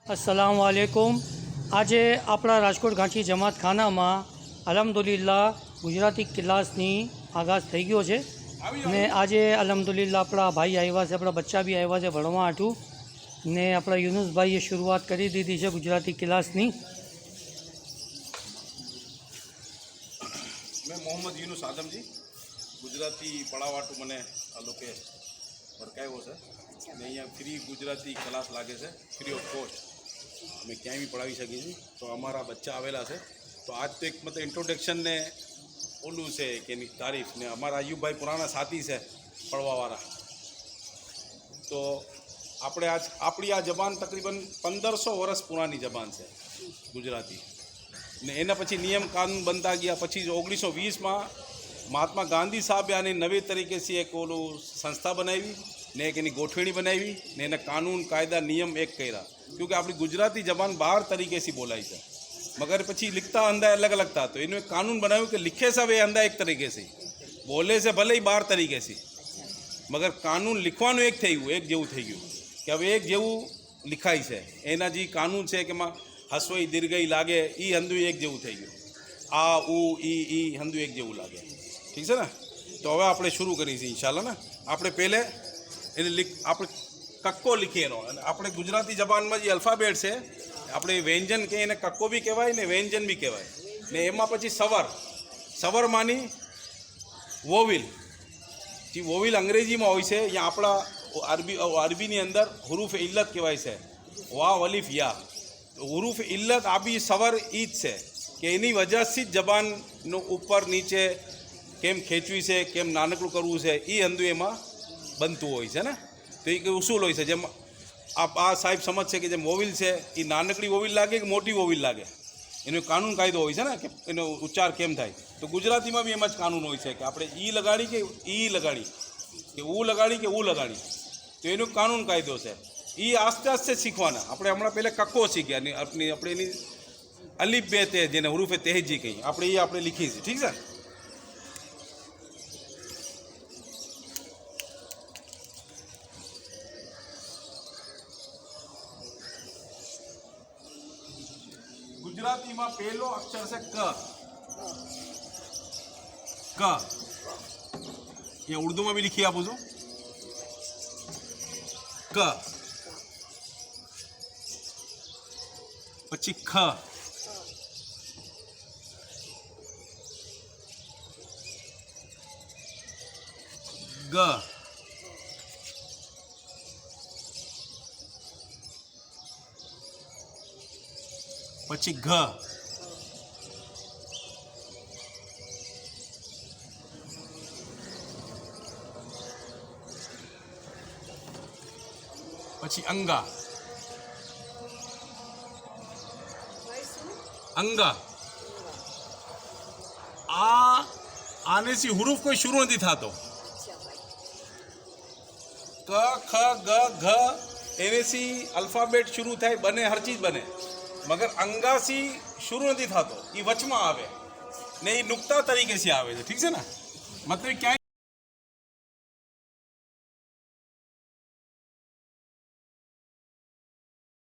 अस्सलाम वालेकुम। આજે આપણા રાજકોટ ગાંઠી જમાતખાનામાં અલ્હમ્દુલિલ્લાહ ગુજરાતી ક્લાસની આગાઝ થઈ ગયો છે ને આજે અલ્હમ્દુલિલ્લાહ આપણા ભાઈ આવ્યા છે, આપણા બચ્ચા બી આવ્યા છે ભણવા હાટું ને આપણા યુનુસભાઈએ શરૂઆત કરી દીધી છે ગુજરાતી ક્લાસની। मैं मोहम्मद यूनुस आदमजी गुजराती पढ़ावाटू मैंने आ लोके वर्कायो है ने अँ फ्री गुजराती क्लास लागे से फ्री ऑफ कॉस्ट अमे क्या भी पढ़ावी सकी छे। तो अमारा बच्चा आवेला है तो आज तो एक मतलब इंट्रोडक्शन ने ओलू से कि तारीफ ने अमारा अयूब भाई पुराना साथी से पढ़वावाळा। तो આપણે आज આપણી આ જબાન તકરીબન 1500 વર્ષ પુરાની જબાન છે ગુજરાતી ને એના પછી નિયમ કાનૂન બનતા ગયા। પછી 1920 મહાત્મા ગાંધી સાહેબે આને નવી તરીકે से એક ઓલું સંસ્થા બનાવી ને એક એની ગોઠવણી બનાવી ને એના કાનૂન કાયદા નિયમ એક કર્યા क्योंकि આપણી ગુજરાતી જબાન 12 તરીકે से બોલાય છે मगर પછી लिखता अंधा अलग अलग था। तो એનું એક કાનૂન બનાવ્યું કે लिखे सब એ अंधा एक तरीके से बोले से भले ही 12 तरीके से मगर कानून लिखવાનું એક થઈ ગયું એક જેવું થઈ ગયું કે હવે એક જેવું लिखाई છે। એના જે કાનૂન છે કે हसवई दीर्घई लागे ई हंधु एक जेवू थई गयुं आ ऊ ई हंधु एक जेवू लागे। ठीक है ना। तो हवे आपणे शुरू करी छे इंशाल्लाह ना। आपणे पहले एने आपणे कक्को लिखीएनो अने आपणे गुजराती जबानमां जे अल्फाबेट छे आपणे व्यंजन के एने कक्को भी कहेवाय ने व्यंजन भी कहेवाय ने एमां पछी सवर सवरमांनी वोविल जे वोविल अंग्रेजीमां होय छे या आपणा अरबीनी अंदर हुरूफ इल्लत कहेवाय छे वाव अलिफ या। हुरूफ इल्लत आ भी सवर ईज है कि एनी वजह से जबान नो ऊपर नीचे केम खेचवी से केम नानकड़ू करवू से ई हंधु एमां बनतुं होय छे ना। तो एक उसूल होय छे जेम आप आ साहेब समझ छे कि जेम वोविल छे ई नानकड़ी वोविल लागे कि मोटी वोविल लागे एनो कानून कायदो होय छे ना कि एनो उच्चार केम थाय। तो गुजराती में भी एम ज कानून होय छे कि आपणे ई लगाड़ी कि ई लगाड़ी कि ऊ लगाड़ी कि ऊ लगाड़ी तो एनो कानून कायदो छे। ये आस्ते आस्ते सीखवाना अपने हमणां पहले कक्को सीख्या अपनी अपनी अलिफ बे ते जेने हुरूफे तेहजी कही आपणे ये आपणे लिखी छे। ठीक है। गुजराती में पहलो अक्षर से क क ये उर्दू में भी लिखी आपू छूं क पछी ख ग पछी घ पछी अंगा अंगा आने से हुरूफ कोई शुरू नहीं था। तो क ख ग घ एने सी अल्फाबेट शुरू थाय बने हर चीज बने मगर अंगा सी शुरू नहीं था। तो ये वच में आवे ने नुक्ता तरीके से आवे। ठीक है ना। मतलब क्या